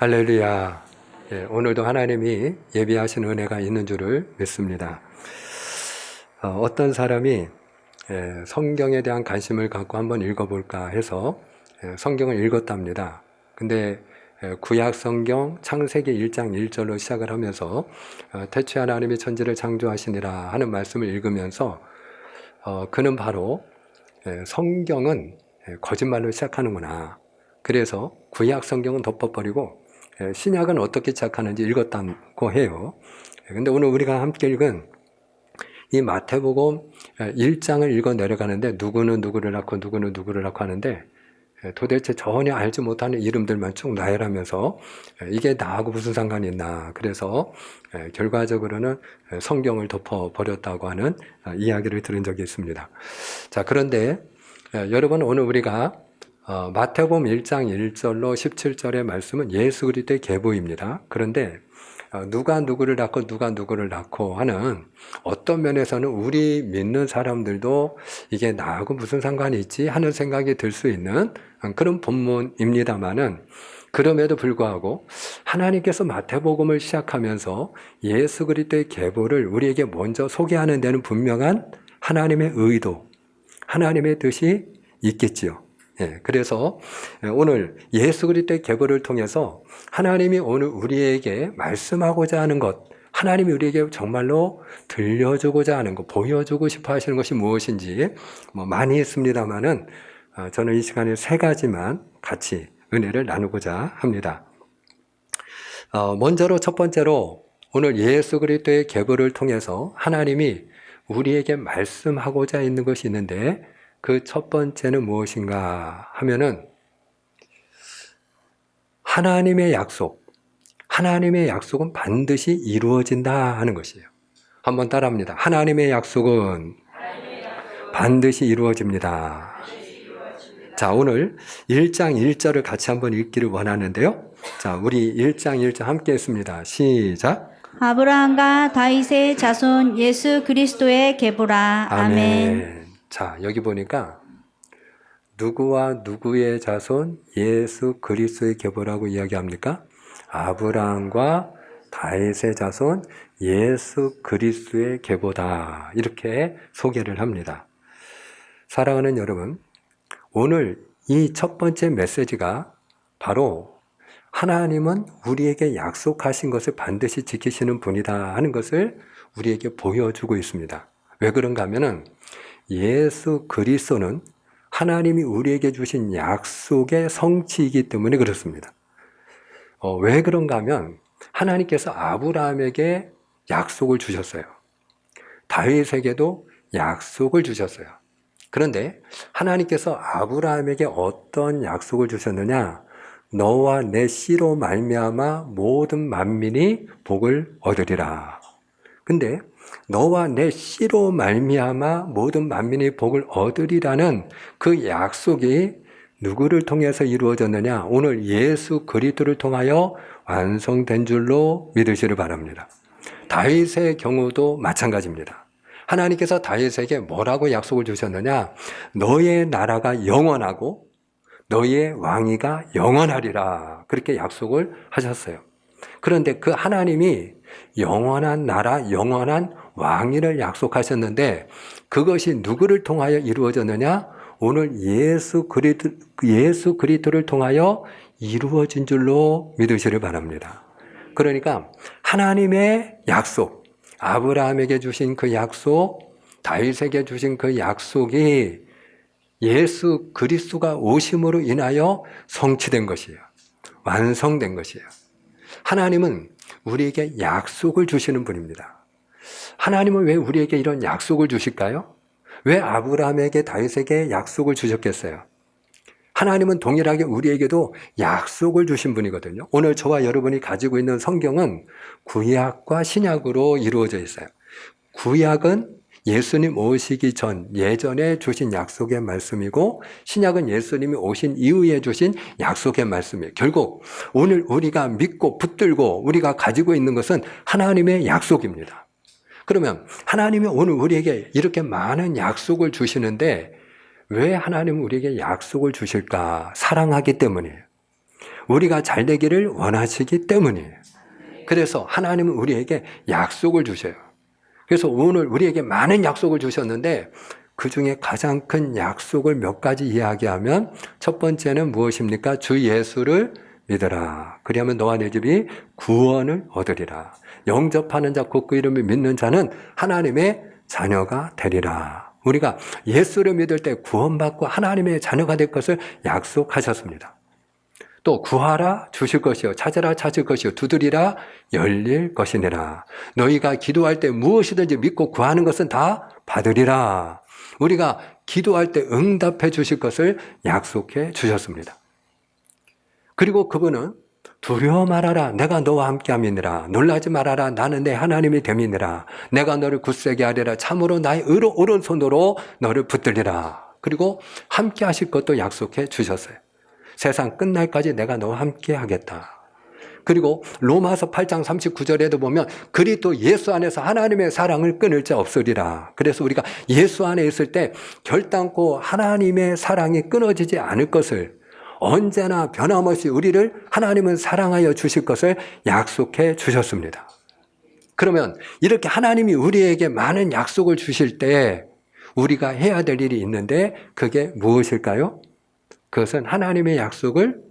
할렐루야. 오늘도 하나님이 예비하신 은혜가 있는 줄을 믿습니다. 어떤 사람이 성경에 대한 관심을 갖고 한번 읽어볼까 해서 성경을 읽었답니다. 근데 구약 성경 창세기 1장 1절로 시작을 하면서 태초에 하나님이 천지를 창조하시니라 하는 말씀을 읽으면서 그는 바로 성경은 거짓말로 시작하는구나. 그래서 구약 성경은 덮어버리고 신약은 어떻게 시작하는지 읽었다고 해요. 근데 오늘 우리가 함께 읽은 이 마태복음 1장을 읽어 내려가는데 누구는 누구를 낳고 누구는 누구를 낳고 하는데 도대체 전혀 알지 못하는 이름들만 쭉 나열하면서 이게 나하고 무슨 상관이 있나. 그래서 결과적으로는 성경을 덮어버렸다고 하는 이야기를 들은 적이 있습니다. 자, 그런데 여러분, 오늘 우리가 마태복음 1장 1절로 17절의 말씀은 예수 그리스도의 계보입니다. 그런데 누가 누구를 낳고 누가 누구를 낳고 하는 어떤 면에서는 우리 믿는 사람들도 이게 나하고 무슨 상관이 있지 하는 생각이 들 수 있는 그런 본문입니다만은, 그럼에도 불구하고 하나님께서 마태복음을 시작하면서 예수 그리스도의 계보를 우리에게 먼저 소개하는 데는 분명한 하나님의 의도, 하나님의 뜻이 있겠지요. 그래서 오늘 예수 그리스도의 계보를 통해서 하나님이 오늘 우리에게 말씀하고자 하는 것, 하나님이 우리에게 정말로 들려주고자 하는 것, 보여주고 싶어 하시는 것이 무엇인지 많이 있습니다만은 저는 이 시간에 세 가지만 같이 은혜를 나누고자 합니다. 먼저로 첫 번째로 오늘 예수 그리스도의 계보를 통해서 하나님이 우리에게 말씀하고자 있는 것이 있는데, 그 첫 번째는 무엇인가 하면은 하나님의 약속은 반드시 이루어진다 하는 것이에요. 한번 따라합니다. 하나님의 약속은 반드시 이루어집니다. 자, 오늘 1장 1절을 같이 한번 읽기를 원하는데요. 자, 우리 1장 1절 함께 했습니다. 시작. 아브라함과 다윗의 자손 예수 그리스도의 계보라. 아멘. 자, 여기 보니까 누구와 누구의 자손 예수 그리스도의 계보라고 이야기합니까? 아브라함과 다윗의 자손 예수 그리스도의 계보다, 이렇게 소개를 합니다. 사랑하는 여러분, 오늘 이 첫 번째 메시지가 바로 하나님은 우리에게 약속하신 것을 반드시 지키시는 분이다 하는 것을 우리에게 보여주고 있습니다. 왜 그런가 하면은 예수 그리스도는 하나님이 우리에게 주신 약속의 성취이기 때문에 그렇습니다. 왜 그런가 하면 하나님께서 아브라함에게 약속을 주셨어요. 다윗에게도 약속을 주셨어요. 그런데 하나님께서 아브라함에게 어떤 약속을 주셨느냐? 너와 내 씨로 말미암아 모든 만민이 복을 얻으리라. 근데 너와 내 씨로 말미암아 모든 만민이 복을 얻으리라는 그 약속이 누구를 통해서 이루어졌느냐? 오늘 예수 그리스도를 통하여 완성된 줄로 믿으시를 바랍니다. 다윗의 경우도 마찬가지입니다. 하나님께서 다윗에게 뭐라고 약속을 주셨느냐? 너의 나라가 영원하고 너의 왕위가 영원하리라. 그렇게 약속을 하셨어요. 그런데 그 하나님이 영원한 나라, 영원한 왕위를 약속하셨는데 그것이 누구를 통하여 이루어졌느냐? 오늘 예수 그리스도를 통하여 이루어진 줄로 믿으시를 바랍니다. 그러니까 하나님의 약속, 아브라함에게 주신 그 약속, 다윗에게 주신 그 약속이 예수 그리스도가 오심으로 인하여 성취된 것이에요. 완성된 것이에요. 하나님은 우리에게 약속을 주시는 분입니다. 하나님은 왜 우리에게 이런 약속을 주실까요? 왜 아브라함에게 다윗에게 약속을 주셨겠어요? 하나님은 동일하게 우리에게도 약속을 주신 분이거든요. 오늘 저와 여러분이 가지고 있는 성경은 구약과 신약으로 이루어져 있어요. 구약은 예수님 오시기 전 예전에 주신 약속의 말씀이고, 신약은 예수님이 오신 이후에 주신 약속의 말씀이에요. 결국 오늘 우리가 믿고 붙들고 우리가 가지고 있는 것은 하나님의 약속입니다. 그러면 하나님이 오늘 우리에게 이렇게 많은 약속을 주시는데 왜 하나님은 우리에게 약속을 주실까? 사랑하기 때문이에요. 우리가 잘 되기를 원하시기 때문이에요. 그래서 하나님은 우리에게 약속을 주셔요. 그래서 오늘 우리에게 많은 약속을 주셨는데 그 중에 가장 큰 약속을 몇 가지 이야기하면 첫 번째는 무엇입니까? 주 예수를 믿으라. 그리하면 너와 내 집이 구원을 얻으리라. 영접하는 자 곧 그 이름을 믿는 자는 하나님의 자녀가 되리라. 우리가 예수를 믿을 때 구원받고 하나님의 자녀가 될 것을 약속하셨습니다. 또 구하라 주실 것이요 찾으라 찾을 것이요 두드리라 열릴 것이니라. 너희가 기도할 때 무엇이든지 믿고 구하는 것은 다 받으리라. 우리가 기도할 때 응답해 주실 것을 약속해 주셨습니다. 그리고 그분은 두려워 말아라 내가 너와 함께 함이니라. 놀라지 말아라 나는 내 하나님이 됨이니라. 내가 너를 굳세게 하리라. 참으로 나의 오른손으로 너를 붙들리라. 그리고 함께 하실 것도 약속해 주셨어요. 세상 끝날까지 내가 너와 함께 하겠다. 그리고 로마서 8장 39절에도 보면 그리스도 예수 안에서 하나님의 사랑을 끊을 자 없으리라. 그래서 우리가 예수 안에 있을 때 결단코 하나님의 사랑이 끊어지지 않을 것을, 언제나 변함없이 우리를 하나님은 사랑하여 주실 것을 약속해 주셨습니다. 그러면 이렇게 하나님이 우리에게 많은 약속을 주실 때 우리가 해야 될 일이 있는데 그게 무엇일까요? 그것은 하나님의 약속을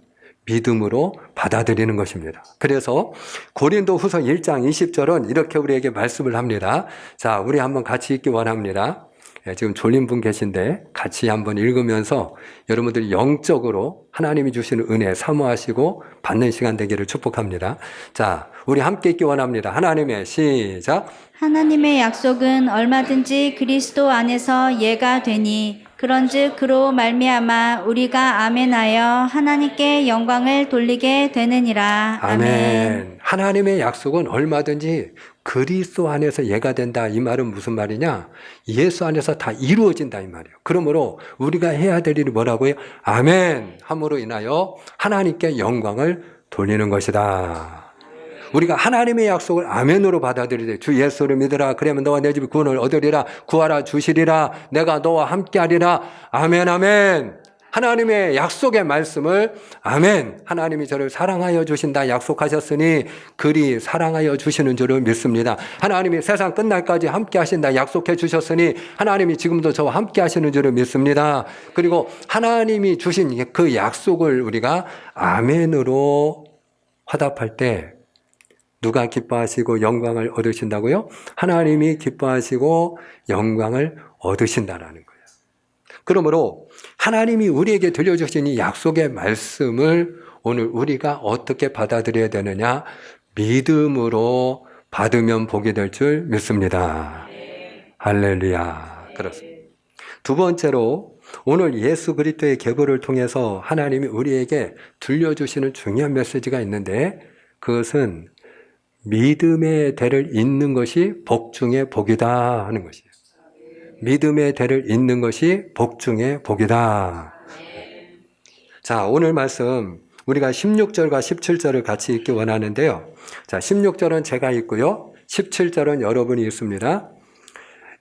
믿음으로 받아들이는 것입니다. 그래서 고린도후서 1장 20절은 이렇게 우리에게 말씀을 합니다. 자, 우리 한번 같이 읽기 원합니다. 지금 졸린 분 계신데 같이 한번 읽으면서 여러분들이 영적으로 하나님이 주시는 은혜 사모하시고 받는 시간 되기를 축복합니다. 자, 우리 함께 읽기 원합니다. 하나님의 시작. 하나님의 약속은 얼마든지 그리스도 안에서 예가 되니 그런즉 그로 말미암아 우리가 아멘하여 하나님께 영광을 돌리게 되느니라. 아멘. 하나님의 약속은 얼마든지 그리스도 안에서 예가 된다. 이 말은 무슨 말이냐? 예수 안에서 다 이루어진다 이 말이에요. 그러므로 우리가 해야 될 일이 뭐라고요? 아멘 함으로 인하여 하나님께 영광을 돌리는 것이다. 우리가 하나님의 약속을 아멘으로 받아들이되 주 예수를 믿으라. 그러면 너와 내 집이 구원을 얻으리라. 구하라 주시리라. 내가 너와 함께하리라. 아멘 아멘. 하나님의 약속의 말씀을 아멘. 하나님이 저를 사랑하여 주신다 약속하셨으니 그리 사랑하여 주시는 줄을 믿습니다. 하나님이 세상 끝날까지 함께 하신다 약속해 주셨으니 하나님이 지금도 저와 함께 하시는 줄을 믿습니다. 그리고 하나님이 주신 그 약속을 우리가 아멘으로 화답할 때 누가 기뻐하시고 영광을 얻으신다고요? 하나님이 기뻐하시고 영광을 얻으신다라는 거예요. 그러므로 하나님이 우리에게 들려주신 이 약속의 말씀을 오늘 우리가 어떻게 받아들여야 되느냐? 믿음으로 받으면 복이 될 줄 믿습니다. 할렐루야. 그렇습니다. 두 번째로 오늘 예수 그리스도의 계보를 통해서 하나님이 우리에게 들려주시는 중요한 메시지가 있는데 그것은 믿음의 대를 잇는 것이 복 중의 복이다 하는 것이에요. 믿음의 대를 잇는 것이 복 중의 복이다. 자, 오늘 말씀 우리가 16절과 17절을 같이 읽기 원하는데요. 자, 16절은 제가 읽고요. 17절은 여러분이 읽습니다.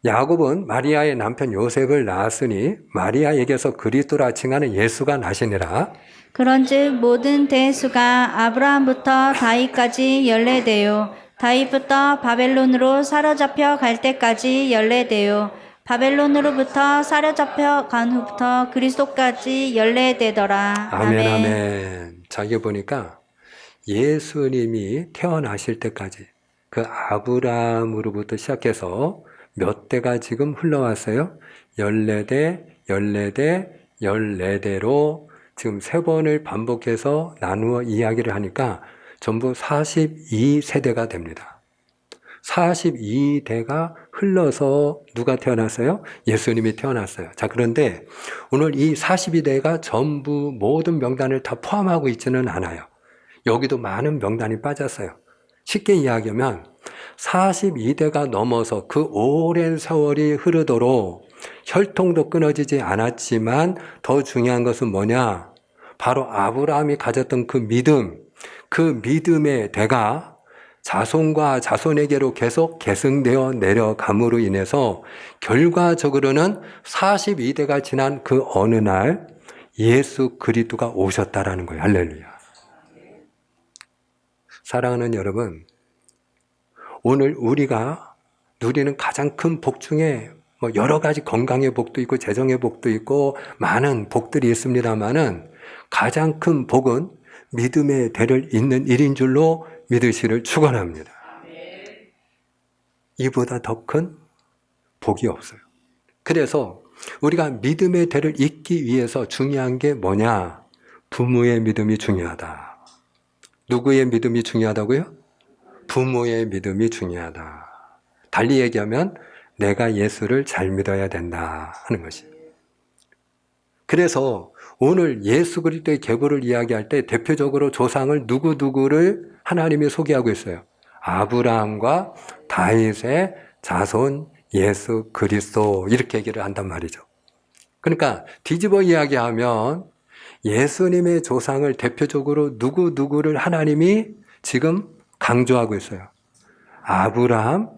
야곱은 마리아의 남편 요셉을 낳았으니 마리아에게서 그리스도라 칭하는 예수가 나시니라. 그런즉 모든 대수가 아브라함부터 다윗까지 연례되요 다윗부터 바벨론으로 사로잡혀 갈 때까지 연례되요 바벨론으로부터 사로잡혀 간 후부터 그리스도까지 연례되더라. 아멘 아멘. 자, 이게 보니까 예수님이 태어나실 때까지 그 아브라함으로부터 시작해서 몇 대가 지금 흘러왔어요? 14대, 14대, 14대로 지금 3번을 반복해서 나누어 이야기를 하니까 전부 42세대가 됩니다. 42대가 흘러서 누가 태어났어요? 예수님이 태어났어요. 자, 그런데 오늘 이 42대가 전부 모든 명단을 다 포함하고 있지는 않아요. 여기도 많은 명단이 빠졌어요. 쉽게 이야기하면 42대가 넘어서 그 오랜 세월이 흐르도록 혈통도 끊어지지 않았지만 더 중요한 것은 뭐냐? 바로 아브라함이 가졌던 그 믿음의 대가 자손과 자손에게로 계속 계승되어 내려감으로 인해서 결과적으로는 42대가 지난 그 어느 날 예수 그리스도가 오셨다라는 거예요. 할렐루야. 사랑하는 여러분, 오늘 우리가 누리는 가장 큰 복 중에 뭐 여러 가지 건강의 복도 있고 재정의 복도 있고 많은 복들이 있습니다만은 가장 큰 복은 믿음의 대를 잇는 일인 줄로 믿으시를 축원합니다. 이보다 더 큰 복이 없어요. 그래서 우리가 믿음의 대를 잇기 위해서 중요한 게 뭐냐? 부모의 믿음이 중요하다. 누구의 믿음이 중요하다고요? 부모의 믿음이 중요하다. 달리 얘기하면 내가 예수를 잘 믿어야 된다 하는 것이에요. 그래서 오늘 예수 그리스도의 계보를 이야기할 때 대표적으로 조상을 누구누구를 하나님이 소개하고 있어요. 아브라함과 다윗의 자손 예수 그리스도 이렇게 얘기를 한단 말이죠. 그러니까 뒤집어 이야기하면 예수님의 조상을 대표적으로 누구누구를 하나님이 지금 강조하고 있어요. 아브라함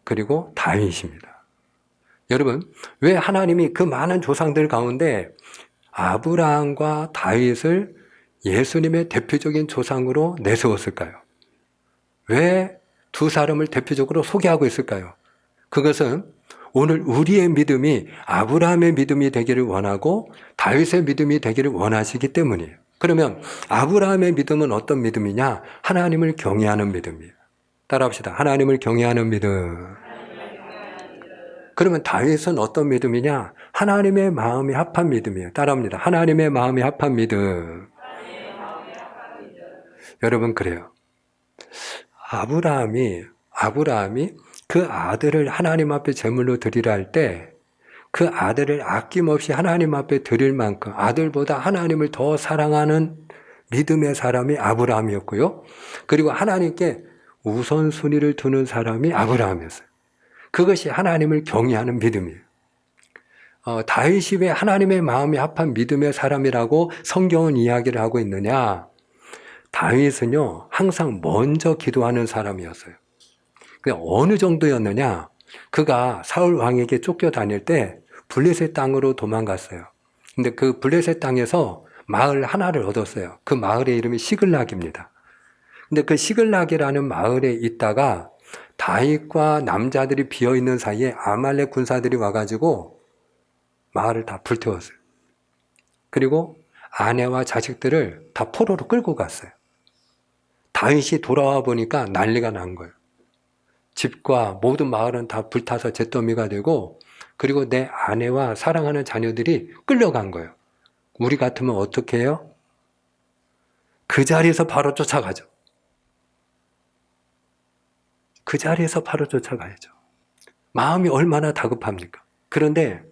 그리고 다윗입니다. 여러분, 왜 하나님이 그 많은 조상들 가운데 아브라함과 다윗을 예수님의 대표적인 조상으로 내세웠을까요? 왜 두 사람을 대표적으로 소개하고 있을까요? 그것은 오늘 우리의 믿음이 아브라함의 믿음이 되기를 원하고 다윗의 믿음이 되기를 원하시기 때문이에요. 그러면 아브라함의 믿음은 어떤 믿음이냐? 하나님을 경외하는 믿음이에요. 따라합시다. 하나님을 경외하는 믿음. 그러면 다윗은 어떤 믿음이냐? 하나님의 마음이 합한 믿음이에요. 따라합니다. 하나님의 마음이 합한 믿음. 여러분 그래요. 아브라함이 그 아들을 하나님 앞에 제물로 드리라 할 때 그 아들을 아낌없이 하나님 앞에 드릴 만큼 아들보다 하나님을 더 사랑하는 믿음의 사람이 아브라함이었고요. 그리고 하나님께 우선순위를 두는 사람이 아브라함이었어요. 그것이 하나님을 경외하는 믿음이에요. 다윗이 왜 하나님의 마음이 합한 믿음의 사람이라고 성경은 이야기를 하고 있느냐? 다윗은요, 항상 먼저 기도하는 사람이었어요. 어느 정도였느냐? 그가 사울 왕에게 쫓겨다닐 때 블레셋 땅으로 도망갔어요. 근데 그 블레셋 땅에서 마을 하나를 얻었어요. 그 마을의 이름이 시글락입니다. 근데 그 시글락이라는 마을에 있다가 다윗과 남자들이 비어있는 사이에 아말렉 군사들이 와가지고 마을을 다 불태웠어요. 그리고 아내와 자식들을 다 포로로 끌고 갔어요. 다윗이 돌아와 보니까 난리가 난 거예요. 집과 모든 마을은 다 불타서 잿더미가 되고 그리고 내 아내와 사랑하는 자녀들이 끌려간 거예요. 우리 같으면 어떻게 해요? 그 자리에서 바로 쫓아가죠. 그 자리에서 바로 쫓아가야죠. 마음이 얼마나 다급합니까? 그런데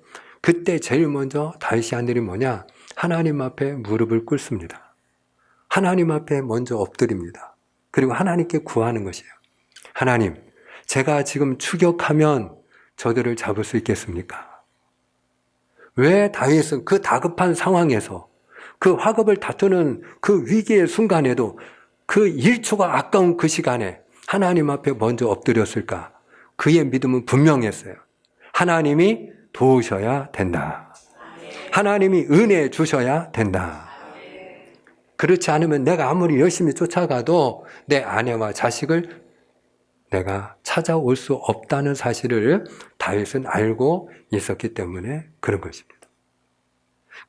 그때 제일 먼저 다윗이 한 일이 뭐냐? 하나님 앞에 무릎을 꿇습니다. 하나님 앞에 먼저 엎드립니다. 그리고 하나님께 구하는 것이에요. 하나님, 제가 지금 추격하면 저들을 잡을 수 있겠습니까? 왜 다윗은 그 다급한 상황에서 그 화급을 다투는 그 위기의 순간에도 그 1초가 아까운 그 시간에 하나님 앞에 먼저 엎드렸을까? 그의 믿음은 분명했어요. 하나님이 도우셔야 된다. 하나님이 은혜 주셔야 된다. 그렇지 않으면 내가 아무리 열심히 쫓아가도 내 아내와 자식을 내가 찾아올 수 없다는 사실을 다윗은 알고 있었기 때문에 그런 것입니다.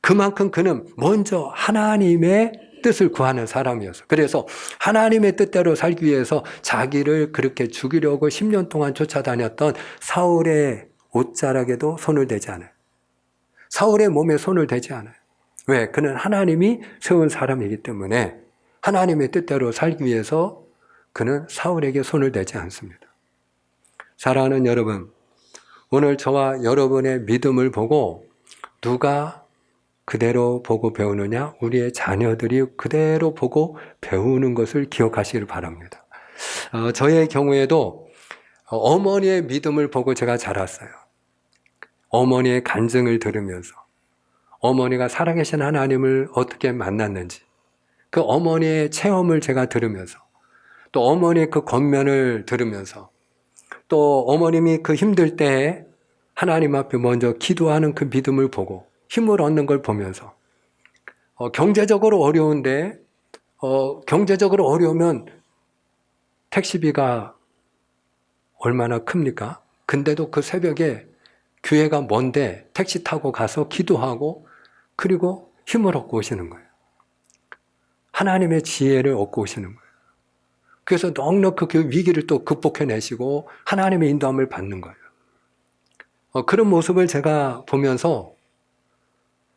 그만큼 그는 먼저 하나님의 뜻을 구하는 사람이었어요. 그래서 하나님의 뜻대로 살기 위해서 자기를 그렇게 죽이려고 10년 동안 쫓아다녔던 사울의 옷자락에도 손을 대지 않아요. 사울의 몸에 손을 대지 않아요. 왜? 그는 하나님이 세운 사람이기 때문에 하나님의 뜻대로 살기 위해서 그는 사울에게 손을 대지 않습니다. 사랑하는 여러분, 오늘 저와 여러분의 믿음을 보고 누가 그대로 보고 배우느냐? 우리의 자녀들이 그대로 보고 배우는 것을 기억하시길 바랍니다. 저의 경우에도 어머니의 믿음을 보고 제가 자랐어요. 어머니의 간증을 들으면서 어머니가 살아계신 하나님을 어떻게 만났는지 그 어머니의 체험을 제가 들으면서 또 어머니의 그 권면을 들으면서 또 어머님이 그 힘들 때에 하나님 앞에 먼저 기도하는 그 믿음을 보고 힘을 얻는 걸 보면서 경제적으로 어려운데 경제적으로 어려우면 택시비가 얼마나 큽니까? 근데도 그 새벽에 교회가 먼데 택시 타고 가서 기도하고 그리고 힘을 얻고 오시는 거예요. 하나님의 지혜를 얻고 오시는 거예요. 그래서 넉넉히 그 위기를 또 극복해내시고 하나님의 인도함을 받는 거예요. 그런 모습을 제가 보면서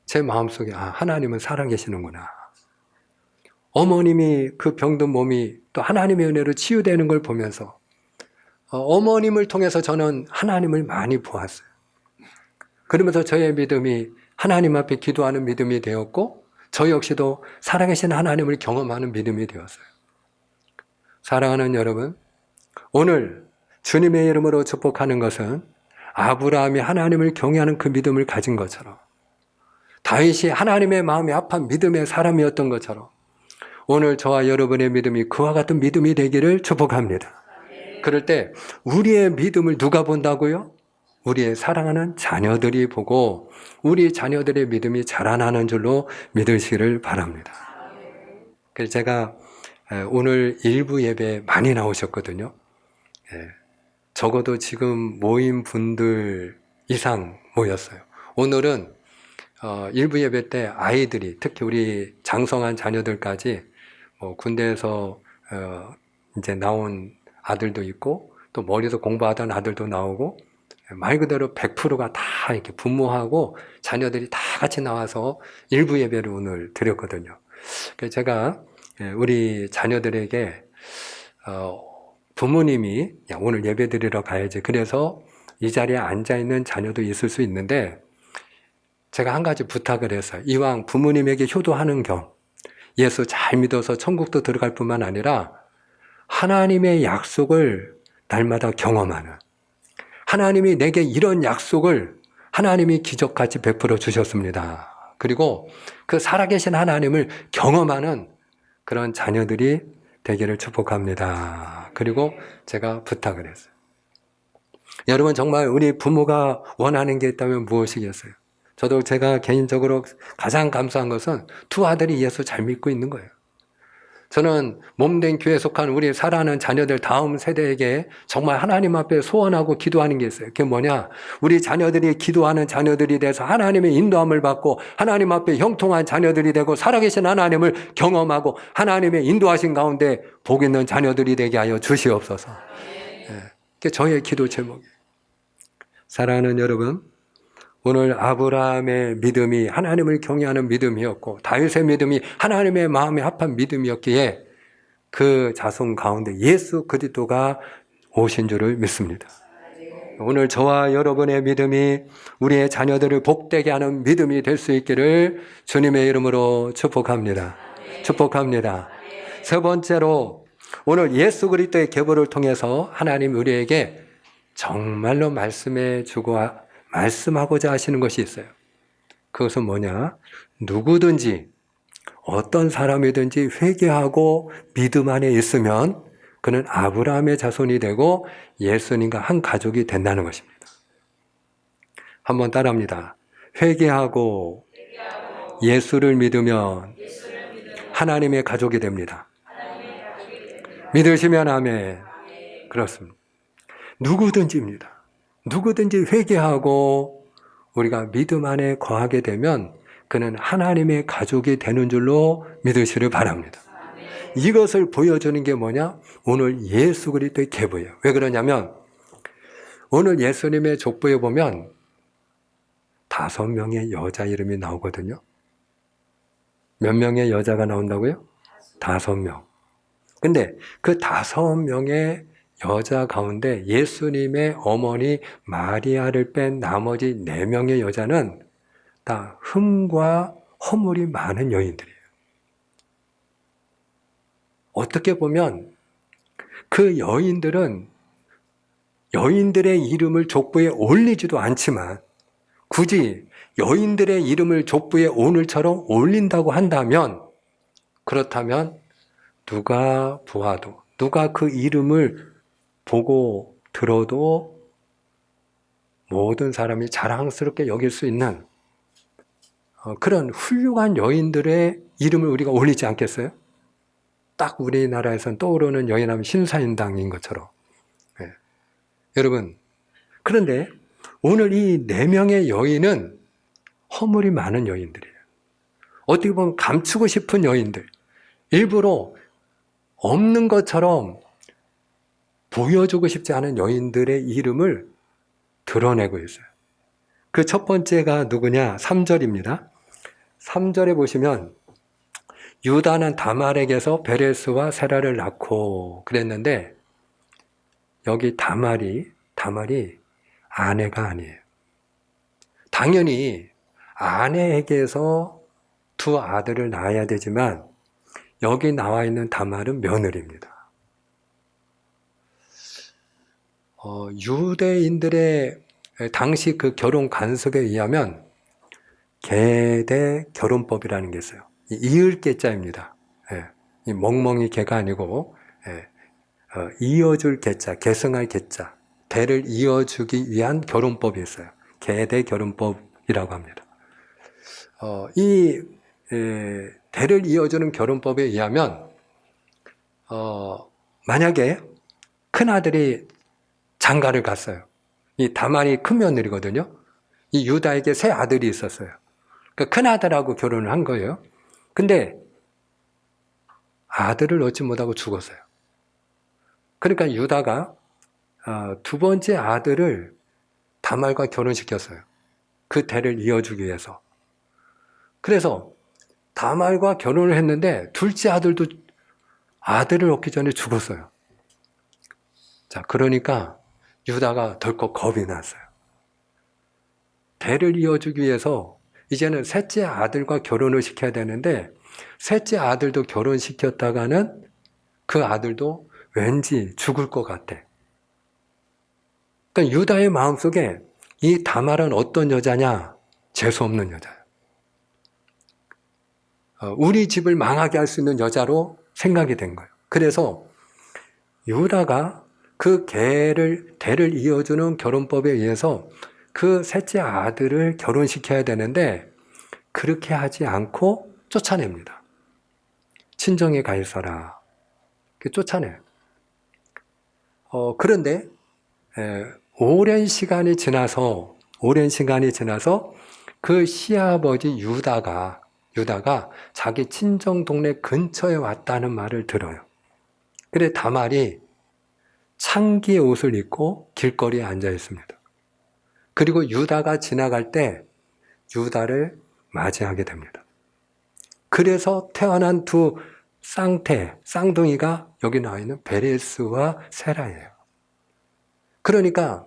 제 마음속에 하나님은 살아계시는구나. 어머님이 그 병든 몸이 또 하나님의 은혜로 치유되는 걸 보면서 어머님을 통해서 저는 하나님을 많이 보았어요. 그러면서 저의 믿음이 하나님 앞에 기도하는 믿음이 되었고 저 역시도 살아계신 하나님을 경험하는 믿음이 되었어요. 사랑하는 여러분, 오늘 주님의 이름으로 축복하는 것은 아브라함이 하나님을 경외하는 그 믿음을 가진 것처럼 다윗이 하나님의 마음에 합한 믿음의 사람이었던 것처럼 오늘 저와 여러분의 믿음이 그와 같은 믿음이 되기를 축복합니다. 그럴 때 우리의 믿음을 누가 본다고요? 우리의 사랑하는 자녀들이 보고 우리 자녀들의 믿음이 자라나는 줄로 믿으시기를 바랍니다. 그래서 제가 오늘 일부 예배에 많이 나오셨거든요. 적어도 지금 모인 분들 이상 모였어요. 오늘은 일부 예배 때 아이들이 특히 우리 장성한 자녀들까지 군대에서 이제 나온 아들도 있고 또 멀리서 공부하던 아들도 나오고 말 그대로 100%가 다 이렇게 부모하고 자녀들이 다 같이 나와서 일부 예배를 오늘 드렸거든요. 그래서 제가 우리 자녀들에게 부모님이 오늘 예배 드리러 가야지. 그래서 이 자리에 앉아 있는 자녀도 있을 수 있는데 제가 한 가지 부탁을 했어요. 이왕 부모님에게 효도하는 겸 예수 잘 믿어서 천국도 들어갈 뿐만 아니라 하나님의 약속을 날마다 경험하는, 하나님이 내게 이런 약속을 하나님이 기적같이 베풀어 주셨습니다. 그리고 그 살아계신 하나님을 경험하는 그런 자녀들이 되기를 축복합니다. 그리고 제가 부탁을 했어요. 여러분, 정말 우리 부모가 원하는 게 있다면 무엇이겠어요? 저도 제가 개인적으로 가장 감사한 것은 두 아들이 예수 잘 믿고 있는 거예요. 저는 몸된 교회에 속한 우리 사랑하는 자녀들 다음 세대에게 정말 하나님 앞에 소원하고 기도하는 게 있어요. 그게 뭐냐? 우리 자녀들이 기도하는 자녀들이 돼서 하나님의 인도함을 받고 하나님 앞에 형통한 자녀들이 되고 살아계신 하나님을 경험하고 하나님의 인도하신 가운데 복 있는 자녀들이 되게 하여 주시옵소서. 그게 저의 기도 제목이에요. 사랑하는 여러분, 오늘 아브라함의 믿음이 하나님을 경외하는 믿음이었고 다윗의 믿음이 하나님의 마음에 합한 믿음이었기에 그 자손 가운데 예수 그리스도가 오신 줄을 믿습니다. 오늘 저와 여러분의 믿음이 우리의 자녀들을 복되게 하는 믿음이 될 수 있기를 주님의 이름으로 축복합니다. 축복합니다. 세 번째로 오늘 예수 그리스도의 계보를 통해서 하나님 우리에게 정말로 말씀하고자 하시는 것이 있어요. 그것은 뭐냐? 누구든지 어떤 사람이든지 회개하고 믿음 안에 있으면 그는 아브라함의 자손이 되고 예수님과 한 가족이 된다는 것입니다. 한번 따라합니다. 회개하고 예수를 믿으면 하나님의 가족이 됩니다. 믿으시면 아멘. 그렇습니다. 누구든지입니다. 누구든지 회개하고 우리가 믿음 안에 거하게 되면 그는 하나님의 가족이 되는 줄로 믿으시를 바랍니다. 이것을 보여주는 게 뭐냐? 오늘 예수 그리스도의 계보예요. 왜 그러냐면 오늘 예수님의 족보에 보면 5명의 여자 이름이 나오거든요. 몇 명의 여자가 나온다고요? 5명. 근데 그 5명의 여자 가운데 예수님의 어머니 마리아를 뺀 나머지 4명의 여자는 다 흠과 허물이 많은 여인들이에요. 어떻게 보면 그 여인들은 여인들의 이름을 족보에 올리지도 않지만 굳이 여인들의 이름을 족보에 오늘처럼 올린다고 한다면 그렇다면 누가 보아도 누가 그 이름을 보고 들어도 모든 사람이 자랑스럽게 여길 수 있는 그런 훌륭한 여인들의 이름을 우리가 올리지 않겠어요? 딱 우리나라에선 떠오르는 여인하면 신사임당인 것처럼. 예. 여러분, 그런데 오늘 이 4명의 여인은 허물이 많은 여인들이에요. 어떻게 보면 감추고 싶은 여인들, 일부러 없는 것처럼 보여주고 싶지 않은 여인들의 이름을 드러내고 있어요. 그 첫 번째가 누구냐? 3절입니다. 3절에 보시면 유다는 다말에게서 베레스와 세라를 낳고 그랬는데 여기 다말이 아내가 아니에요. 당연히 아내에게서 2 아들을 낳아야 되지만 여기 나와 있는 다말은 며느리입니다. 유대인들의 당시 그 결혼 관습에 의하면 계대 결혼법이라는 게 있어요. 이을 계자입니다. 예, 이 멍멍이 개가 아니고 이어줄 계자, 계승할 계자, 대를 이어주기 위한 결혼법이 있어요. 계대 결혼법이라고 합니다. 대를 이어주는 결혼법에 의하면 만약에 큰 아들이 장가를 갔어요. 이 다말이 큰 며느리거든요. 이 유다에게 3 아들이 있었어요. 그러니까 큰 아들하고 결혼을 한 거예요. 근데 아들을 얻지 못하고 죽었어요. 그러니까 유다가 2번째 아들을 다말과 결혼시켰어요. 그 대를 이어주기 위해서. 그래서 다말과 결혼을 했는데 둘째 아들도 아들을 얻기 전에 죽었어요. 자, 그러니까 유다가 덜컥 겁이 났어요. 대를 이어주기 위해서 이제는 셋째 아들과 결혼을 시켜야 되는데 셋째 아들도 결혼시켰다가는 그 아들도 왠지 죽을 것 같아. 그러니까 유다의 마음속에 이 다말은 어떤 여자냐? 재수 없는 여자예요. 우리 집을 망하게 할 수 있는 여자로 생각이 된 거예요. 그래서 유다가 그 대를 이어주는 결혼법에 의해서 그 셋째 아들을 결혼시켜야 되는데 그렇게 하지 않고 쫓아냅니다. 친정에 가 있어라. 쫓아내요. 그런데 오랜 시간이 지나서 그 시아버지 유다가 자기 친정 동네 근처에 왔다는 말을 들어요. 그래 다말이 창기의 옷을 입고 길거리에 앉아 있습니다. 그리고 유다가 지나갈 때 유다를 맞이하게 됩니다. 그래서 태어난 2 쌍둥이가 여기 나와 있는 베레스와 세라예요. 그러니까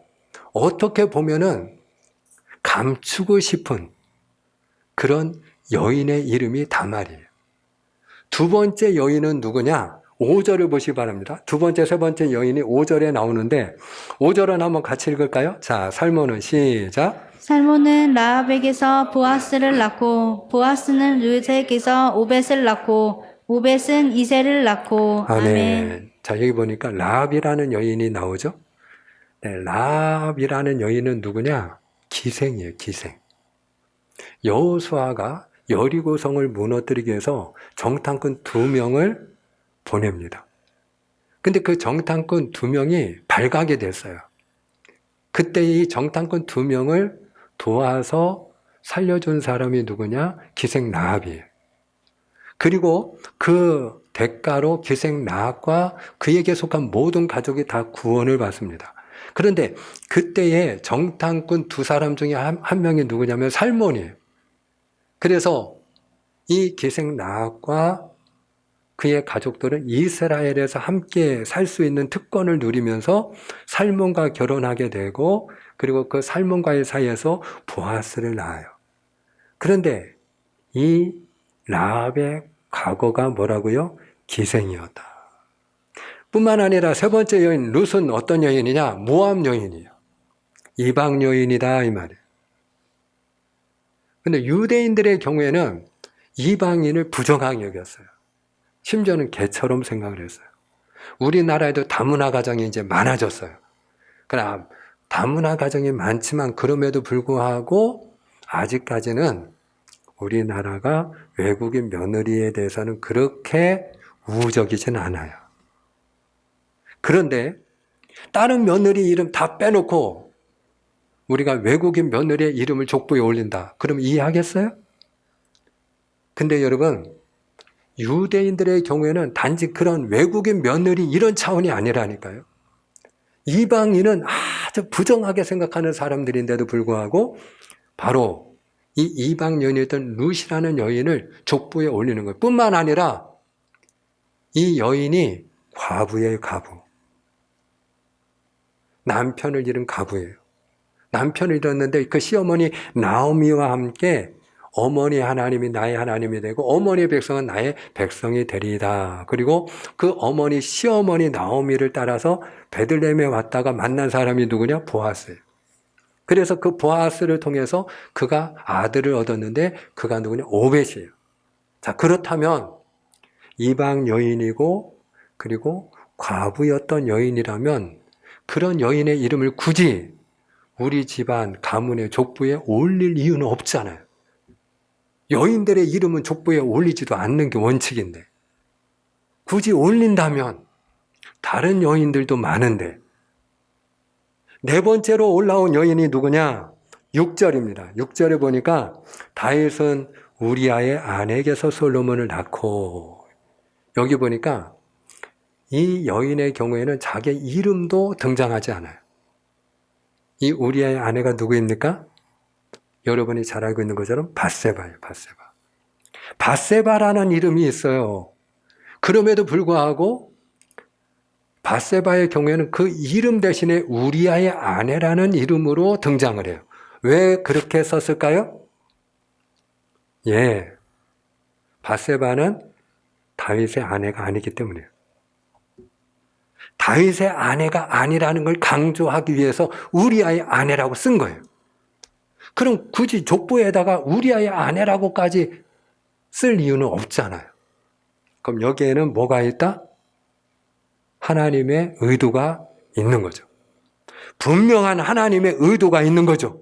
어떻게 보면은 감추고 싶은 그런 여인의 이름이 다말이에요. 2번째 여인은 누구냐? 5절을 보시기 바랍니다. 2번째, 3번째 여인이 5절에 나오는데 5절은 한번 같이 읽을까요? 자, 살모는 시작. 살모는 라합에게서 보아스를 낳고 보아스는 르sek에서 오벳을 낳고 오벳은 이세를 낳고 아멘. 자, 여기 보니까 라합이라는 여인이 나오죠? 네, 라합이라는 여인은 누구냐? 기생이에요, 기생. 여호수아가 여리고성을 무너뜨리기 위해서 정탐꾼 2명을 보냅니다. 근데 그 정탐꾼 2명이 발각이 됐어요. 그때 이 정탐꾼 2명을 도와서 살려준 사람이 누구냐? 기생 라합이에요. 그리고 그 대가로 기생 라합과 그에게 속한 모든 가족이 다 구원을 받습니다. 그런데 그때의 정탐꾼 2사람 중에 한 명이 누구냐면 살몬이에요. 그래서 이 기생 라합과 그의 가족들은 이스라엘에서 함께 살 수 있는 특권을 누리면서 살몬과 결혼하게 되고 그리고 그 살몬과의 사이에서 보아스를 낳아요. 그런데 이 라합의 과거가 뭐라고요? 기생이었다. 뿐만 아니라 3번째 여인 룻은 어떤 여인이냐? 모압 여인이에요. 이방 여인이다 이 말이에요. 근데 유대인들의 경우에는 이방인을 부정하게 여겼어요. 심지어는 개처럼 생각을 했어요. 우리나라에도 다문화 가정이 이제 많아졌어요. 그러나 다문화 가정이 많지만 그럼에도 불구하고 아직까지는 우리나라가 외국인 며느리에 대해서는 그렇게 우호적이진 않아요. 그런데 다른 며느리 이름 다 빼놓고 우리가 외국인 며느리의 이름을 족보에 올린다. 그럼 이해하겠어요? 근데 여러분, 유대인들의 경우에는 단지 그런 외국인 며느리 이런 차원이 아니라니까요. 이방인은 아주 부정하게 생각하는 사람들인데도 불구하고 바로 이 이방 여인이었던 룻이라는 여인을 족보에 올리는 거예요. 뿐만 아니라 이 여인이 과부예요, 과부. 남편을 잃은 과부예요. 남편을 잃었는데 그 시어머니 나오미와 함께 어머니 하나님이 나의 하나님이 되고 어머니의 백성은 나의 백성이 되리이다. 그리고 그 어머니 시어머니 나오미를 따라서 베들레헴에 왔다가 만난 사람이 누구냐? 보아스예요. 그래서 그 보아스를 통해서 그가 아들을 얻었는데 그가 누구냐? 오벳이에요. 자, 그렇다면 이방 여인이고 그리고 과부였던 여인이라면 그런 여인의 이름을 굳이 우리 집안 가문의 족보에 올릴 이유는 없잖아요. 여인들의 이름은 족보에 올리지도 않는 게 원칙인데 굳이 올린다면 다른 여인들도 많은데 네 번째로 올라온 여인이 누구냐? 6절입니다. 6절에 보니까 다윗은 우리아의 아내에게서 솔로몬을 낳고 여기 보니까 이 여인의 경우에는 자기 이름도 등장하지 않아요. 이 우리아의 아내가 누구입니까? 여러분이 잘 알고 있는 것처럼 밧세바예요. 밧세바. 밧세바라는 이름이 있어요. 그럼에도 불구하고 밧세바의 경우에는 그 이름 대신에 우리아의 아내라는 이름으로 등장을 해요. 왜 그렇게 썼을까요? 예, 밧세바는 다윗의 아내가 아니기 때문이에요. 다윗의 아내가 아니라는 걸 강조하기 위해서 우리아의 아내라고 쓴 거예요. 그럼 굳이 족보에다가 우리아의 아내라고까지 쓸 이유는 없잖아요. 그럼 여기에는 뭐가 있다? 하나님의 의도가 있는 거죠. 분명한 하나님의 의도가 있는 거죠.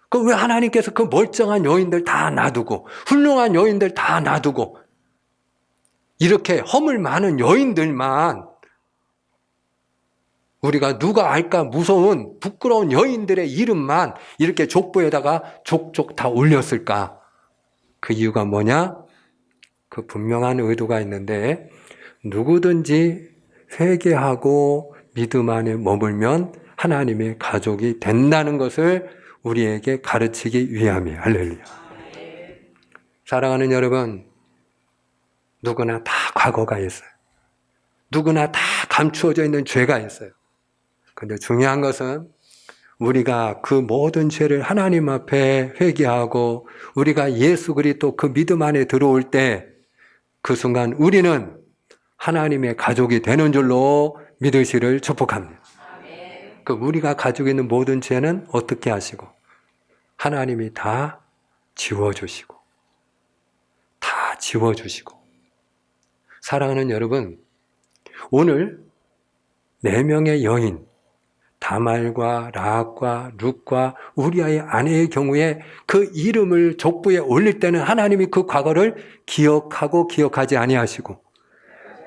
그럼 왜 하나님께서 그 멀쩡한 여인들 다 놔두고 훌륭한 여인들 다 놔두고 이렇게 허물 많은 여인들만 우리가 누가 알까 무서운 부끄러운 여인들의 이름만 이렇게 족보에다가 족족 다 올렸을까? 그 이유가 뭐냐? 그 분명한 의도가 있는데 누구든지 회개하고 믿음 안에 머물면 하나님의 가족이 된다는 것을 우리에게 가르치기 위함이에요. 할렐루야. 사랑하는 여러분, 누구나 다 과거가 있어요. 누구나 다 감추어져 있는 죄가 있어요. 근데 중요한 것은 우리가 그 모든 죄를 하나님 앞에 회개하고 우리가 예수 그리스도 그 믿음 안에 들어올 때 그 순간 우리는 하나님의 가족이 되는 줄로 믿으시를 축복합니다. 그 우리가 가지고 있는 모든 죄는 어떻게 하시고 하나님이 다 지워주시고 다 지워주시고 사랑하는 여러분, 오늘 4명의 여인 다말과 라합과 룻과 우리아의 아내의 경우에 그 이름을 족보에 올릴 때는 하나님이 그 과거를 기억하고 기억하지 아니하시고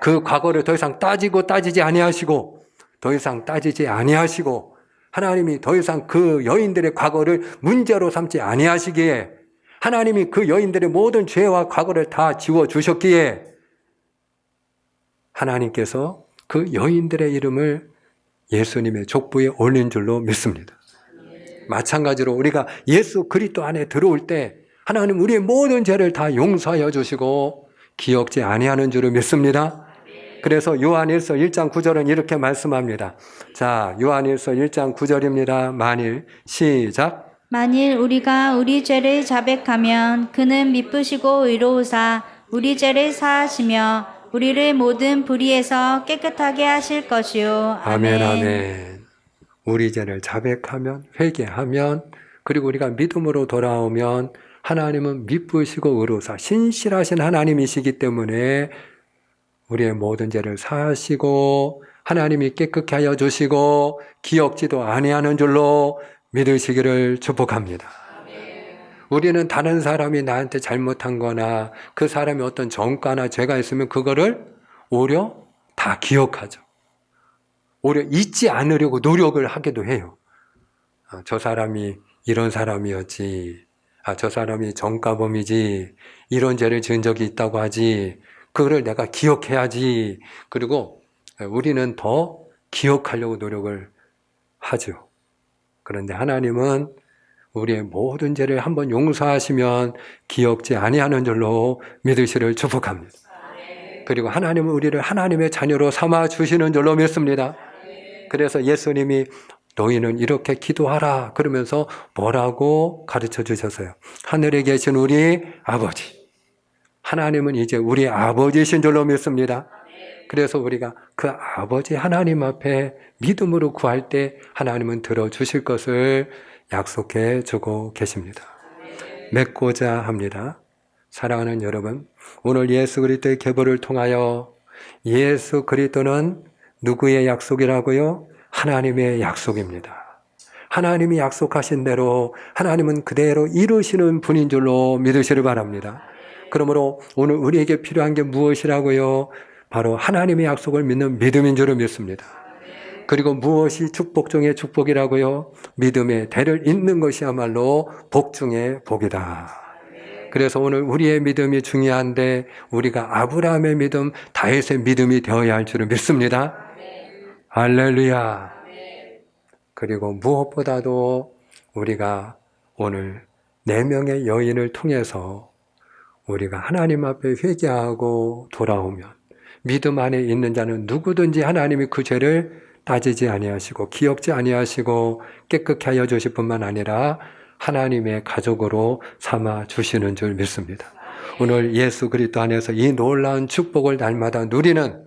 그 과거를 더 이상 따지지 아니하시고 더 이상 따지지 아니하시고 하나님이 더 이상 그 여인들의 과거를 문제로 삼지 아니하시기에 하나님이 그 여인들의 모든 죄와 과거를 다 지워주셨기에 하나님께서 그 여인들의 이름을 예수님의 족보에 올린 줄로 믿습니다. 마찬가지로 우리가 예수 그리스도 안에 들어올 때 하나님 우리의 모든 죄를 다 용서하여 주시고 기억지 아니하는 줄을 믿습니다. 그래서 요한일서 1장 9절은 이렇게 말씀합니다. 자, 요한일서 1장 9절입니다. 만일 시작. 만일 우리가 우리 죄를 자백하면 그는 미쁘시고 의로우사 우리 죄를 사하시며 우리를 모든 불의에서 깨끗하게 하실 것이요. 아멘, 아멘. 우리 죄를 자백하면, 회개하면, 그리고 우리가 믿음으로 돌아오면 하나님은 미쁘시고 의로우사 신실하신 하나님이시기 때문에 우리의 모든 죄를 사하시고 하나님이 깨끗게 하여 주시고 기억지도 아니하는 줄로 믿으시기를 축복합니다. 우리는 다른 사람이 나한테 잘못한 거나 그 사람이 어떤 정과나 죄가 있으면 그거를 오히려 다 기억하죠. 오히려 잊지 않으려고 노력을 하기도 해요. 저 사람이 이런 사람이었지. 저 사람이 정과범이지. 이런 죄를 지은 적이 있다고 하지. 그거를 내가 기억해야지. 그리고 우리는 더 기억하려고 노력을 하죠. 그런데 하나님은 우리의 모든 죄를 한번 용서하시면 기억지 아니하는 줄로 믿으시를 축복합니다. 그리고 하나님은 우리를 하나님의 자녀로 삼아 주시는 줄로 믿습니다. 그래서 예수님이 너희는 이렇게 기도하라 그러면서 뭐라고 가르쳐 주셨어요? 하늘에 계신 우리 아버지. 하나님은 이제 우리 아버지이신 줄로 믿습니다. 그래서 우리가 그 아버지 하나님 앞에 믿음으로 구할 때 하나님은 들어주실 것을 약속해 주고 계십니다. 맺고자 합니다. 사랑하는 여러분, 오늘 예수 그리스도의 계보를 통하여 예수 그리스도는 누구의 약속이라고요? 하나님의 약속입니다. 하나님이 약속하신 대로 하나님은 그대로 이루시는 분인 줄로 믿으시길 바랍니다. 그러므로 오늘 우리에게 필요한 게 무엇이라고요? 바로 하나님의 약속을 믿는 믿음인 줄을 믿습니다. 그리고 무엇이 축복 중의 축복이라고요? 믿음의 대를 잇는 것이야말로 복 중의 복이다. 그래서 오늘 우리의 믿음이 중요한데 우리가 아브라함의 믿음, 다윗의 믿음이 되어야 할 줄을 믿습니다. 할렐루야. 그리고 무엇보다도 우리가 오늘 4명의 여인을 통해서 우리가 하나님 앞에 회개하고 돌아오면 믿음 안에 있는 자는 누구든지 하나님이 그 죄를 따지지 아니하시고 기억지 아니하시고 깨끗게 하여 주실 뿐만 아니라 하나님의 가족으로 삼아 주시는 줄 믿습니다. 오늘 예수 그리스도 안에서 이 놀라운 축복을 날마다 누리는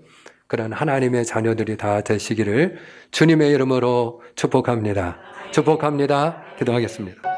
그런 하나님의 자녀들이 다 되시기를 주님의 이름으로 축복합니다. 축복합니다. 기도하겠습니다.